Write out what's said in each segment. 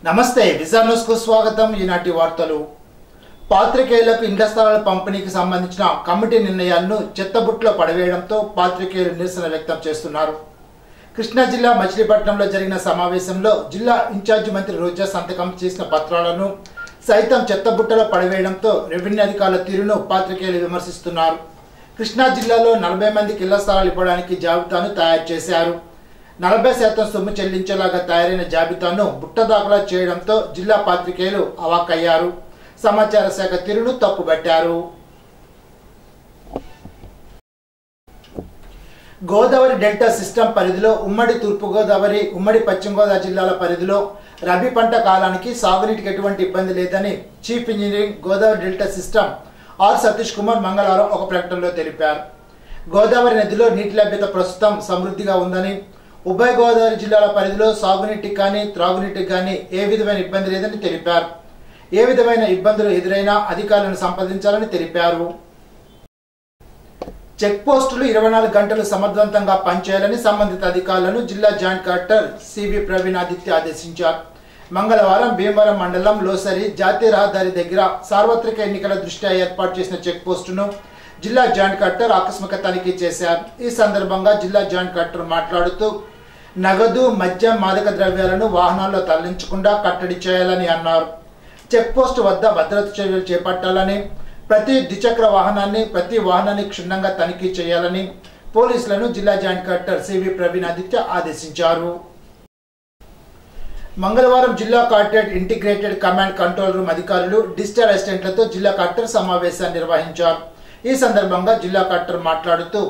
నమస్తే vision news కు స్వాగతం। ఈనాటి వార్తలు పాత్రికేయులకు ఇండ్ల స్థలాల పంపిణీకి సంబంధించిన కమిటీ నిర్ణయాలను చెత్తబుట్టలో పడవేయడంతో పాత్రికేయులు నిరసన వ్యక్తం చేస్తున్నారు। కృష్ణా జిల్లా మచిలీపట్నంలో జరిగిన సమావేశంలో జిల్లా ఇన్ఛార్జి మంత్రి రోజా సంతకం చేసిన పత్రాలను సైతం చెత్తబుట్టలో పడవేయడంతో రెవెన్యూ అధికారుల తీరును పాత్రికేయులు విమర్శిస్తున్నారు। కృష్ణా జిల్లాలో 40 మందికి ఇళ్ల స్థలాలు ఇవ్వడానికి జాబితాను తయారు చేశారు। 40% సొమ్ము చెల్లించేలాగా తయారైన జాబితాను బుట్ట దాఖలా చేయడంతో జిల్లా పాత్రికేయులు అవాక్కయ్యారు। సమాచార శాఖ తీరును తప్పుబట్టారు। గోదావరి డెల్టా సిస్టమ్ పరిధిలో ఉమ్మడి తూర్పు గోదావరి, ఉమ్మడి పశ్చిమ గోదావరి జిల్లాల పరిధిలో రబీ పంట కాలానికి సాగునీటికి ఎటువంటి ఇబ్బంది లేదని chief engineering Godavari delta system R Satish Kumar మంగళవారం ఒక ప్రకటనలో తెలిపారు। గోదావరి నదిలో నీటి లభ్యత ప్రస్తుతం సమృద్ధిగా ఉందని, ఉభయ గోదావరి జిల్లాల పరిధిలో సాగునీటికి కానీ త్రాగునీటికి కానీ ఏ విధమైన ఇబ్బంది లేదని తెలిపారు। ఏ విధమైన ఇబ్బందులు ఎదురైనా అధికారులను సంప్రదించాలని తెలిపారు। చెక్ పోస్టులు 24 గంటలు సమర్థవంతంగా పనిచేయాలని సంబంధిత అధికారులను జిల్లా joint collector CV Praveen Aditya ఆదేశించారు। మంగళవారం భీమవరం మండలం లోసరి జాతీయ రహదారి దగ్గర సార్వత్రిక ఎన్నికల దృష్ట్యా ఏర్పాటు చేసిన చెక్ పోస్టును జిల్లా జాయింట్ కలెక్టర్ ఆకస్మిక తనిఖీ చేశారు। ఈ సందర్భంగా జిల్లా జాయింట్ కలెక్టర్ మాట్లాడుతూ నగదు, మద్యం, మాదక ద్రవ్యాలను వాహనాల్లో తరలించకుండా కట్టడి చేయాలని అన్నారు। చెక్ పోస్ట్ వద్ద భద్రత చర్యలు చేపట్టాలని, ప్రతి ద్విచక్ర వాహనాన్ని క్షుణ్ణంగా తనిఖీ చేయాలని పోలీసులను జిల్లా joint collector CV Praveen Aditya ఆదేశించారు। మంగళవారం జిల్లా collectorate integrated command control room అధికారులు, డిజిటల్ అసిస్టెంట్లతో జిల్లా కలెక్టర్ సమావేశాన్ని నిర్వహించారు। ఈ సందర్భంగా జిల్లా కలెక్టర్ మాట్లాడుతూ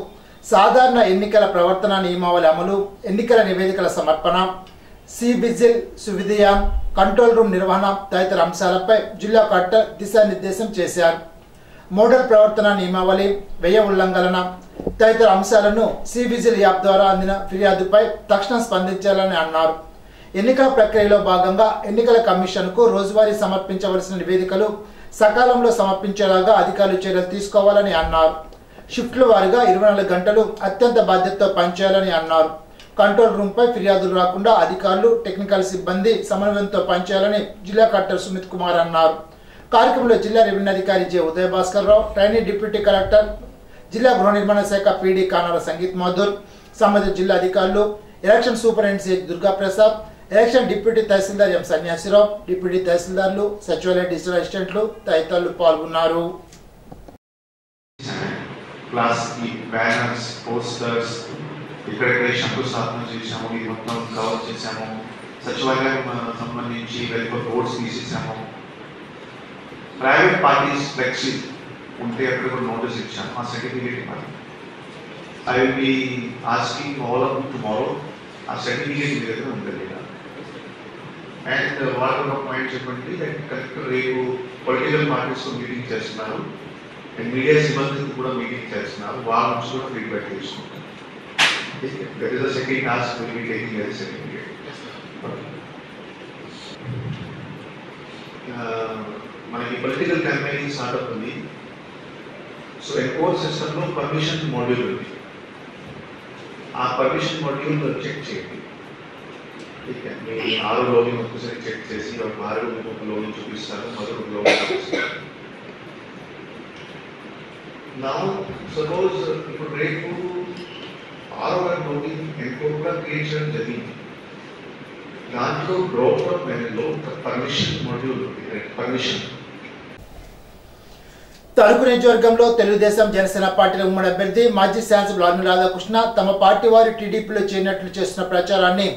సాధారణ ఎన్నికల ప్రవర్తన నియమావళి అమలు, ఎన్నికల నివేదికల సమర్పణ, సిబిజిల్ సువిధయాన్, కంట్రోల్ రూమ్ నిర్వహణ తదితర అంశాలపై జిల్లా కలెక్టర్ దిశానిర్దేశం చేశారు। మోడల్ ప్రవర్తన నియమావళి, వ్యయ ఉల్లంఘన తదితర అంశాలను సిబిజిల్ యాప్ ద్వారా అందిన ఫిర్యాదుపై తక్షణం స్పందించాలని అన్నారు। ఎన్నికల ప్రక్రియలో భాగంగా ఎన్నికల కమిషన్కు రోజువారీ సమర్పించవలసిన నివేదికలు సకాలంలో సమర్పించేలాగా అధికారులు చర్యలు తీసుకోవాలని అన్నారు। షిఫ్ట్ల వారీగా 24 గంటలు అత్యంత బాధ్యతతో పనిచేయాలని అన్నారు। కంట్రోల్ రూమ్పై ఫిర్యాదులు రాకుండా అధికారులు, టెక్నికల్ సిబ్బంది సమన్వయంతో పనిచేయాలని జిల్లా కలెక్టర్ సుమిత్ కుమార్ అన్నారు। కార్యక్రమంలో జిల్లా రెవెన్యూ అధికారి జె ఉదయ Bhaskar Rao, trainee deputy collector, జిల్లా గృహ నిర్మాణ శాఖ పీడీ కానాల సంగీత్ మాధుర్, సంబంధిత జిల్లా అధికారులు, election superintendent C Durga Prasad, election deputy tahsildar M Sanyasi Rao, deputy తహసీల్దార్లు, సచివాలయ డిజిటల్ అసిస్టెంట్లు తదితరులు పాల్గొన్నారు। క్లాస్ కి బ్యానర్స్, పోస్టర్స్ ఇక్కడ శంకుస్థాపన చేశాము, ఇది మొత్తం కవర్ చేశాము। సచివాలయం సంబంధించి వెల్ఫేర్ బోర్డ్స్ తీసేసాము। ప్రైవేట్ పార్టీస్ ఫ్లెక్సీ ఉంటే అక్కడ కూడా నోటీస్ ఇచ్చాము। ఆ సర్టిఫికేట్ ఇవ్వాలి। I will be asking all of tomorrow ఆ సర్టిఫికేట్ మీ దగ్గర ఉంటుంది కదా। అండ్ వాళ్ళు ఒక పాయింట్ చెప్పండి, కలెక్టర్ రేపు పొలిటికల్ పార్టీస్తో మీటింగ్ చేస్తున్నారు అండ్ మీడియా సిబ్బందితో కూడా మీటింగ్ చేస్తున్నారు, వాళ్ళ నుంచి కూడా ఫీడ్బ్యాక్ తీసుకుంటారు। That is the second task will be taking S certificate. మనకి పొలిటికల్ క్యాంపెయినింగ్ స్టార్ట్ అవుతుంది। సో ఎన్కోర్ సిస్టంలో పర్మిషన్ మాడ్యూల్ ఉంది, ఆ పర్మిషన్ మాడ్యూల్ చెక్ చేయండి। మీ 6 లోగింగ్ ఒక్కసారి చెక్ చేసి ఒక 6 ఒక లోగింగ్ చూపిస్తారు, మొదటి లోగింగ్ చూపిస్తారు। నా సపోజ్ ఇప్పుడు రేపు 6వ లోగింగ్ ఎన్కోర్ కూడా క్రియేట్ చేయడం జరిగింది। దాంట్లో బ్రోకర్ మెనూలో పర్మిషన్ మాడ్యూల్ ఉంది, పర్మిషన్। తణుకు నియోజకవర్గంలో తెలుగుదేశం, జనసేన పార్టీల ఉమ్మడి అభ్యర్థి మాజీ శాసనసభ్యులు ఆర్మీ రాధాకృష్ణ తమ పార్టీ వారు టీడీపీలో చేరినట్లు చేస్తున్న ప్రచారాన్ని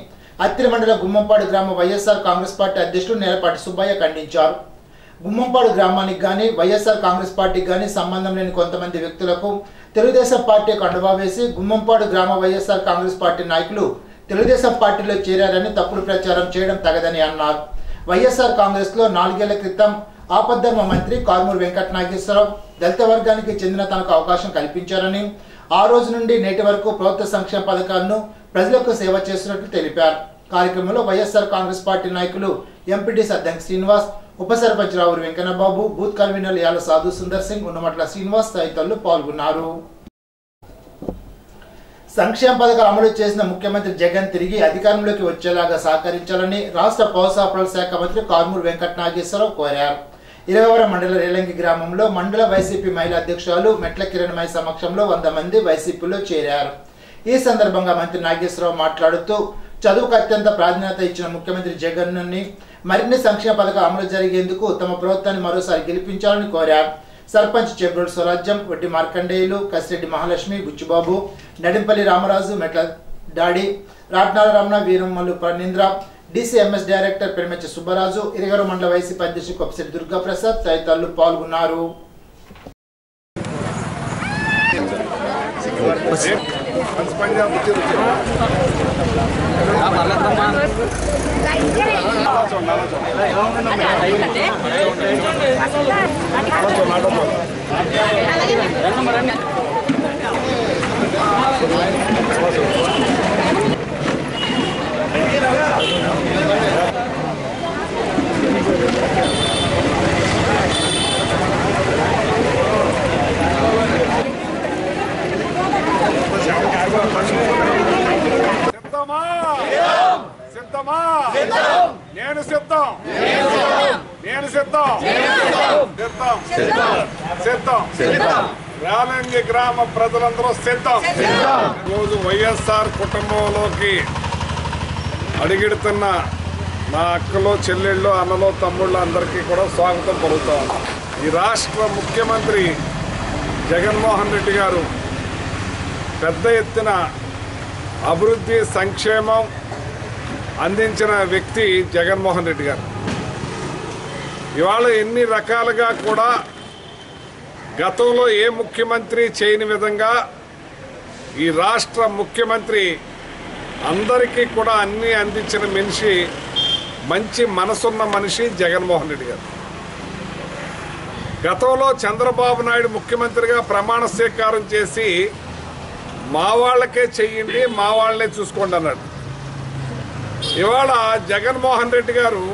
అత్తిలి మండల గుమ్మంపాడు గ్రామ వైఎస్ఆర్ కాంగ్రెస్ పార్టీ అధ్యక్షుడు నేలపాటి సుబ్బయ్య ఖండించారు। గుమ్మంపాడు గ్రామానికి గానీ వైఎస్ఆర్ కాంగ్రెస్ పార్టీకి గానీ సంబంధం లేని కొంతమంది వ్యక్తులకు తెలుగుదేశం పార్టీ కండువా వేసి గుమ్మంపాడు గ్రామ వైఎస్ఆర్ కాంగ్రెస్ పార్టీ నాయకులు తెలుగుదేశం పార్టీలో చేరారని తప్పుడు ప్రచారం చేయడం తగదని అన్నారు। వైఎస్ఆర్ కాంగ్రెస్ లో 4 ఏళ్ల క్రితం ఆపద్ధర్మ మంత్రి కారుమూరి వెంకట నాగేశ్వరరావు దళిత వర్గానికి చెందిన తనకు అవకాశం కల్పించారని, ఆ రోజు నుండి నేటి వరకు ప్రభుత్వ సంక్షేమ పథకాలను ప్రజలకు సేవ చేస్తున్నట్లు తెలిపారు। కార్యక్రమంలో వైఎస్ఆర్ కాంగ్రెస్ పార్టీ నాయకులు ఎంపీటీ సద్దంకి శ్రీనివాస్, ఉప సర్పంచ్ రావురి వెంకన్నబాబు, బూత్ కన్వీనర్ యాల సాధు సుందర్ సింగ్, ఉన్నమట్ల శ్రీనివాస్ తదితరులు పాల్గొన్నారు। సంక్షేమ పథకాలు అమలు చేసిన ముఖ్యమంత్రి జగన్ తిరిగి అధికారంలోకి వచ్చేలాగా సహకరించాలని రాష్ట్ర పౌర సరఫరాల శాఖ మంత్రి కారుమూరి వెంకట నాగేశ్వరరావు కోరారు. ఇరవరం మండల రేలంగి గ్రామంలో మండల వైసీపీ మహిళా అధ్యక్షురాలు మెట్ల కిరణమయ్య సమక్షంలో 100 మంది వైసీపీలో చేరారు. ఈ సందర్భంగా మంత్రి నాగేశ్వరరావు మాట్లాడుతూ చదువుకు అత్యంత ప్రాధాన్యత ఇచ్చిన ముఖ్యమంత్రి జగన్ మరిన్ని సంక్షేమ పథకాలు అమలు జరిగేందుకు తమ ప్రభుత్వాన్ని మరోసారి గెలిపించాలని కోరారు. సర్పంచ్ చెబ్రోడ్ స్వరాజ్యం, వడ్డి మార్కండేయులు, కసిరెడ్డి మహాలక్ష్మి, బుచ్చిబాబు, నడింపల్లి రామరాజు, మెట్ల డాడి, రాట్నాల రమణ, వీరమ్మలు పన్నీంద్ర, డిసిఎంఎస్ డైరెక్టర్ పెరిమెచ్చ సుబ్బరాజు, ఇరగరు మండల వైసీపీ అధ్యక్షుడు కొప్పిశెట్టి దుర్గాప్రసాద్ తదితరులు పాల్గొన్నారు. రేలంగి గ్రామ ప్రజలందరూ సిద్ధం. రోజు వైఎస్ఆర్ కుటుంబంలోకి అడిగిడుతున్న నా అక్కలు, చెల్లెళ్ళు, అన్నలు, తమ్ముళ్ళు అందరికీ కూడా స్వాగతం పలుకుతాం. ఈ రాష్ట్ర ముఖ్యమంత్రి జగన్మోహన్ రెడ్డి గారు పెద్ద ఎత్తున అభివృద్ధి, సంక్షేమం అందించిన వ్యక్తి జగన్మోహన్ రెడ్డి గారు. ఇవాళ ఎన్ని రకాలుగా కూడా గతంలో ఏ ముఖ్యమంత్రి చేయని విధంగా ఈ రాష్ట్ర ముఖ్యమంత్రి అందరికీ కూడా అన్నీ అందించిన మనిషి, మంచి మనసున్న మనిషి జగన్మోహన్ రెడ్డి గారు. గతంలో చంద్రబాబు నాయుడు ముఖ్యమంత్రిగా ప్రమాణ స్వీకారం చేసి మా వాళ్ళకే చెయ్యండి, మా వాళ్ళనే చూసుకోండి అన్నాడు. ఇవాళ జగన్మోహన్ రెడ్డి గారు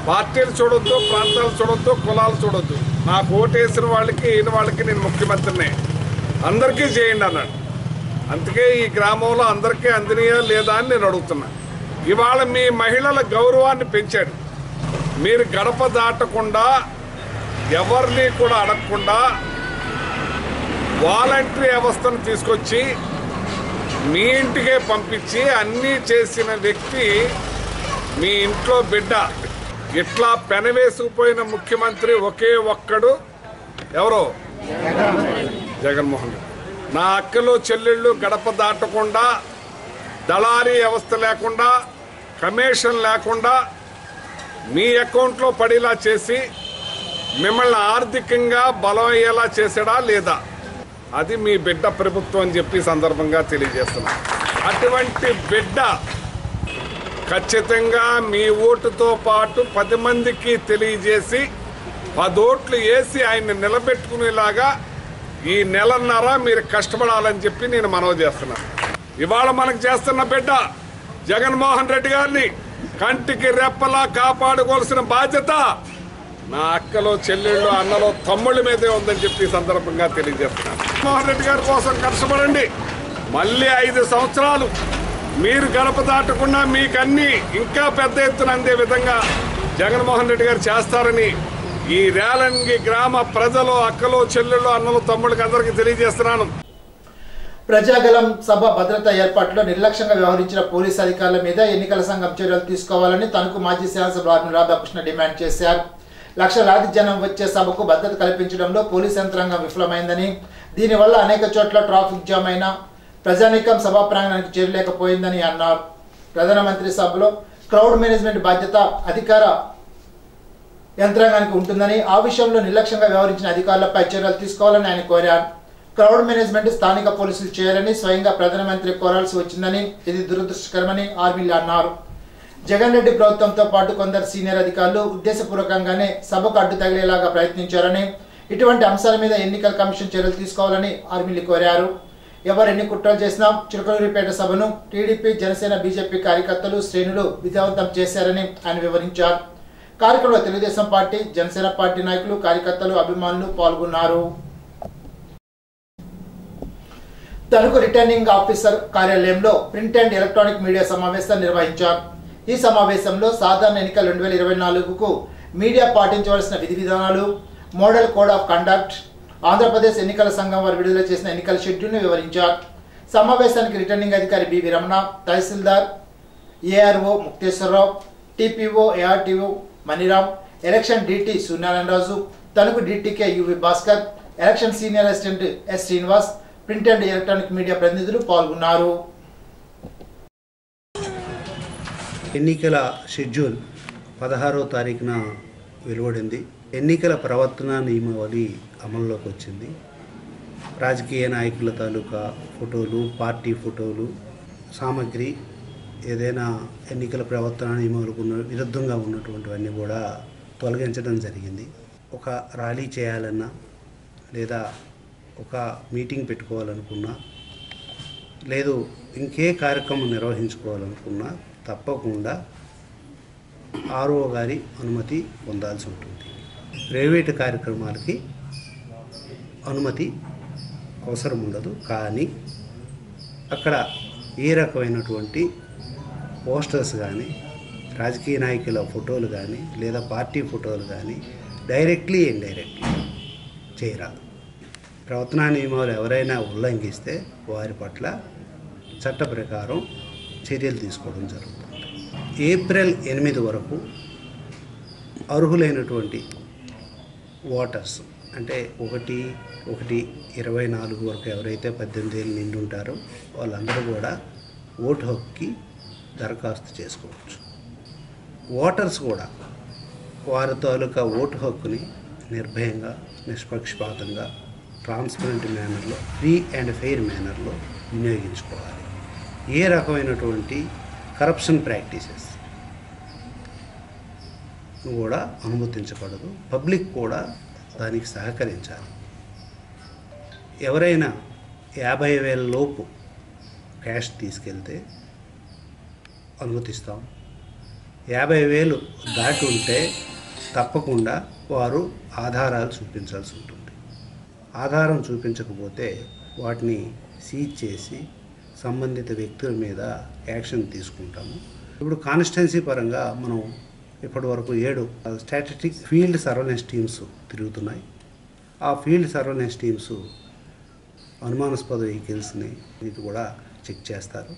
పార్టీలు చూడొద్దు, ప్రాంతాలు చూడొద్దు, కులాలు చూడొద్దు, నాకు ఓటేసిన వాళ్ళకి, ఈయన వాళ్ళకి నేను ముఖ్యమంత్రిని, అందరికీ చేయండి అన్నాడు. అందుకే ఈ గ్రామంలో అందరికీ అందినయా లేదా అని నేను అడుగుతున్నా. ఇవాళ మీ మహిళల గౌరవాన్ని పెంచాడు. మీరు గడప దాటకుండా, ఎవరిని కూడా అడగకుండా వాలంటరీ వ్యవస్థను తీసుకొచ్చి మీ ఇంటికే పంపించి అన్నీ చేసిన వ్యక్తి మీ ఇంట్లో బిడ్డ. ఇట్లా పెనవేసుకుపోయిన ముఖ్యమంత్రి ఒకే ఒక్కడు, ఎవరో జగన్మోహన్ రెడ్డి. నా అక్కలు, చెల్లెళ్ళు గడప దాటకుండా, దళారీ వ్యవస్థ లేకుండా, కమిషన్ లేకుండా మీ అకౌంట్లో పడేలా చేసి మిమ్మల్ని ఆర్థికంగా బలం అయ్యేలా చేసాడా లేదా? అది మీ బిడ్డ ప్రభుత్వం అని చెప్పి సందర్భంగా తెలియజేస్తున్నా. అటువంటి బిడ్డ ఖచ్చితంగా మీ ఓటుతో పాటు 10 మందికి తెలియజేసి 10 ఓట్లు వేసి ఆయన్ని నిలబెట్టుకునేలాగా ఈ నెలన్నర మీరు కష్టపడాలని చెప్పి నేను మనవి చేస్తున్నాను. ఇవాళ మనకు చేస్తున్న బిడ్డ జగన్మోహన్ రెడ్డి గారిని కంటికి రెప్పలా కాపాడుకోవాల్సిన బాధ్యత నా అక్కలో, చెల్లెళ్ళు, అన్నలో, తమ్ముళ్ళ మీదే ఉందని చెప్పి సందర్భంగా తెలియజేస్తున్నాను. జగన్మోహన్ రెడ్డి గారి కోసం కష్టపడండి. మళ్ళీ 5 సంవత్సరాలు మీరు గడప దాటకుండా మీకు అన్ని ఇంకా పెద్ద ఎత్తున అందే విధంగా జగన్మోహన్ రెడ్డి గారు చేస్తారని ఈ రేలంగి గ్రామ ప్రజలు, అక్కలు, చెల్లెళ్ళు, అన్నలు, తమ్ముళ్ళకి అందరికీ తెలియజేస్తున్నాను. ప్రజాగలం సభ భద్రతా ఏర్పాట్లో నిర్లక్ష్యంగా వ్యవహరించిన పోలీసు అధికారుల మీద ఎన్నికల సంఘం చర్యలు తీసుకోవాలని తనకు మాజీ శాసనసభ్యులు రాధాకృష్ణ డిమాండ్ చేశారు. లక్షలాది జనం వచ్చే సభకు భద్రత కల్పించడంలో పోలీసు యంత్రాంగం విఫలమైందని, దీనివల్ల అనేక చోట్ల ట్రాఫిక్ జామ్ అయినా ప్రజానీకం సభా ప్రాంగణానికి చేరలేకపోయిందని అన్నారు. ప్రధానమంత్రి సభలో క్రౌడ్ మేనేజ్మెంట్ బాధ్యత అధికార యంత్రాంగానికి ఉంటుందని, ఆ విషయంలో నిర్లక్ష్యంగా వ్యవహరించిన అధికారులపై చర్యలు తీసుకోవాలని ఆయన కోరారు. క్రౌడ్ మేనేజ్మెంట్ స్థానిక పోలీసులు చేయాలని స్వయంగా ప్రధానమంత్రి కోరాల్సి వచ్చిందని, ఇది దురదృష్టకరమని ఆర్మీలు అన్నారు. జగన్ రెడ్డి ప్రభుత్వంతో పాటు కొందరు సీనియర్ అధికారులు ఉద్దేశపూర్వకంగానే సభకు అడ్డు తగిలేలాగా ప్రయత్నించారని, ఇటువంటి అంశాల మీద ఎన్నికల కమిషన్ చర్యలు తీసుకోవాలని ఆర్మీలు కోరారు. ఎవరు ఎన్ని కుట్రలు చేసినా చిలకలూరిపేట సభను టీడీపీ, జనసేన, బీజేపీ కార్యకర్తలు, శ్రేణులు విజయవంతం చేశారని ఆయన వివరించారు. కార్యక్రమంలో తెలుగుదేశం పార్టీ, జనసేన పార్టీ నాయకులు, కార్యకర్తలు, అభిమానులు పాల్గొన్నారు. తణుకు రిటర్నింగ్ ఆఫీసర్ కార్యాలయంలో ప్రింట్ అండ్ ఎలక్ట్రానిక్ మీడియా సమావేశాన్ని నిర్వహించారు. ఈ సమావేశంలో సాధారణ ఎన్నికల 2024కు మీడియా పాటించవలసిన విధి విధానాలు, model code of conduct, Andhra Pradesh ఎన్నికల సంఘం వారు విడుదల చేసిన ఎన్నికల షెడ్యూల్ను వివరించారు. సమావేశానికి రిటర్నింగ్ అధికారి B Ramana, tahsildar ARO Mukteswara Rao, TPO ARTO Maniram, election DT Suryanarayana Raju, Tanuku డిటికే UV Bhaskar, election senior assistant S Srinivas, print and electronic media ప్రతినిధులు పాల్గొన్నారు. ఎన్నికల షెడ్యూల్ 16వ తారీఖున వెలువడింది. ఎన్నికల ప్రవర్తన నియమావళి అమల్లోకి వచ్చింది. రాజకీయ నాయకుల తాలూకా ఫోటోలు, పార్టీ ఫోటోలు, సామగ్రి ఏదైనా ఎన్నికల ప్రవర్తన నియమాలకు విరుద్ధంగా ఉన్నటువంటివన్నీ కూడా తొలగించడం జరిగింది. ఒక ర్యాలీ చేయాలన్నా లేదా ఒక మీటింగ్ పెట్టుకోవాలనుకున్నా లేదు ఇంకే కార్యక్రమం నిర్వహించుకోవాలనుకున్నా తప్పకుండా ఆర్ఓ గారి అనుమతి పొందాల్సి ఉంటుంది. ప్రైవేటు కార్యక్రమాలకి అనుమతి అవసరం ఉండదు. కానీ అక్కడ ఏ రకమైనటువంటి పోస్టర్స్ కానీ, రాజకీయ నాయకుల ఫోటోలు కానీ లేదా పార్టీ ఫోటోలు కానీ డైరెక్ట్లీ ఇండైరెక్ట్లీ చేయరాదు. ప్రవర్తనా నియమాలు ఎవరైనా ఉల్లంఘిస్తే వారి పట్ల చట్ట ప్రకారం చర్యలు తీసుకోవడం జరుగుతుంది. ఏప్రిల్ 8 వరకు అర్హులైనటువంటి ఓటర్స్ అంటే 1/1/24 వరకు ఎవరైతే 18 ఏళ్ళు నిండి ఉంటారో వాళ్ళందరూ కూడా ఓటు హక్కుకి దరఖాస్తు చేసుకోవచ్చు. ఓటర్స్ కూడా వారి తాలూకా ఓటు హక్కుని నిర్భయంగా, నిష్పక్షపాతంగా, ట్రాన్స్పరెంట్ మేనర్లో, ఫ్రీ అండ్ ఫెయిర్ మేనర్లో వినియోగించుకోవాలి. ఏ రకమైనటువంటి కరప్షన్ ప్రాక్టీసెస్ కూడా అనుమతించకూడదు. పబ్లిక్ కూడా దానికి సహకరించాలి. ఎవరైనా 50,000 లోపు క్యాష్ తీసుకెళ్తే అనుమతిస్తాం. 50,000 దాటి ఉంటే తప్పకుండా వారు ఆధారాలు చూపించాల్సి ఉంటుంది. ఆధారం చూపించకపోతే వాటిని సీజ్ చేసి సంబంధిత వ్యక్తుల మీద యాక్షన్ తీసుకుంటాము. ఇప్పుడు కాన్స్టిట్యున్సీ పరంగా మనం ఇప్పటివరకు 7 స్టాటిస్టిక్ ఫీల్డ్ సర్వేలెన్స్ టీమ్స్ తిరుగుతున్నాయి. ఆ ఫీల్డ్ సర్వేలెన్స్ టీమ్స్ అనుమానాస్పద వెహికల్స్ని ఇది కూడా చెక్ చేస్తారు.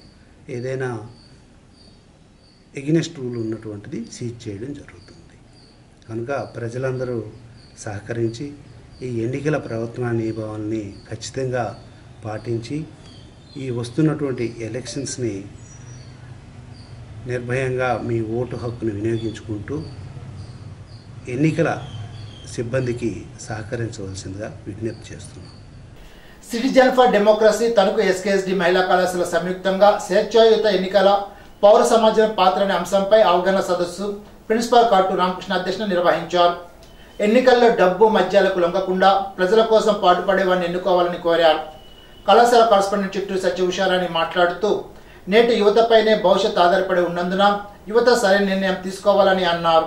ఏదైనా ఎగ్నెస్ట్ రూల్ ఉన్నటువంటిది సీజ్ చేయడం జరుగుతుంది. కనుక ప్రజలందరూ సహకరించి ఈ ఎన్నికల ప్రవర్తనా నియమావళిని ఖచ్చితంగా పాటించి ఈ వస్తున్నటువంటి ఎలక్షన్స్ని నిర్భయంగా మీ ఓటు హక్కును వినియోగించుకుంటూ ఎన్నికల సిబ్బందికి సహకరించవలసిందిగా విజ్ఞప్తి చేస్తున్నాం. Citizen for democracy Tanuku SKSD మహిళా కళాశాల సంయుక్తంగా స్వేచ్ఛాయుత ఎన్నికల పౌర సమాజం పాత్ర అనే అంశంపై అవగాహన సదస్సు ప్రిన్సిపాల్ కాటు రామకృష్ణ అధ్యక్షతన నిర్వహించారు. ఎన్నికల్లో డబ్బు మద్యాలకు లొంగకుండా ప్రజల కోసం పాటుపడేవారిని ఎన్నుకోవాలని కోరారు. కళాశాల కరస్పాండెంట్ చిట్టూరు సత్య ఉషారాణి మాట్లాడుతూ నేటి యువతపైనే భవిష్యత్ ఆధారపడి ఉన్నందున యువత సరైన నిర్ణయం తీసుకోవాలని అన్నారు.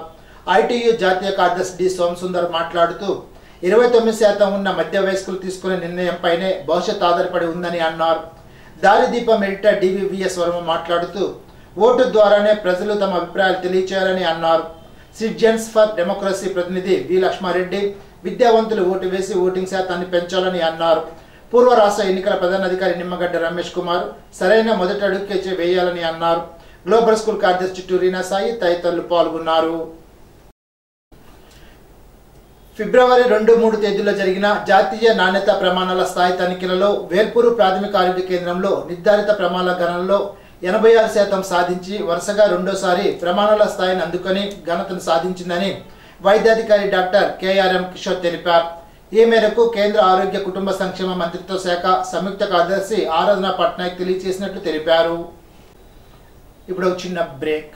ఐటీయూ జాతీయ కార్యదర్శి డి సోమసుందర్ మాట్లాడుతూ 29% ఉన్న మధ్య వయస్కులు తీసుకునే నిర్ణయంపైనే భవిష్యత్ ఆధారపడి ఉందని అన్నారు. దారిదీపం ఎడిటర్ డివివిఎస్ వర్మ మాట్లాడుతూ ఓటు ద్వారానే ప్రజలు తమ అభిప్రాయాలు తెలియచేయాలని అన్నారు. సిటిజన్స్ ఫర్ డెమోక్రసీ ప్రతినిధి వి లక్ష్మారెడ్డి విద్యావంతులు ఓటు వేసి ఓటింగ్ శాతాన్ని పెంచాలని అన్నారు. పూర్వ రాష్ట్ర ఎన్నికల ప్రధానాధికారి నిమ్మగడ్డ రమేష్ కుమార్ సరైన మొదటి అడుగు వేయాలని అన్నారు. గ్లోబల్ స్కూల్ కార్యదర్శి చిట్టూరు రీనా సాయి తదితరులు పాల్గొన్నారు. ఫిబ్రవరి 2-3 తేదీల్లో జరిగిన జాతీయ నాణ్యత ప్రమాణాల స్థాయి తనిఖీలలో వేల్పూరు ప్రాథమిక ఆరోగ్య కేంద్రంలో నిర్ధారిత ప్రమాణాల గణనలో 86% సాధించి వరుసగా రెండోసారి ప్రమాణాల స్థాయిని అందుకొని ఘనతను సాధించిందని వైద్యాధికారి డాక్టర్ కేఆర్ఎం కిషోర్ తెలిపారు. ఈ మేరకు కేంద్ర ఆరోగ్య కుటుంబ సంక్షేమ మంత్రిత్వ శాఖ సంయుక్త కార్యదర్శి ఆరాధన పట్నాయక్ తెలియజేసినట్లు తెలిపారు. ఇప్పుడు ఒక చిన్న బ్రేక్.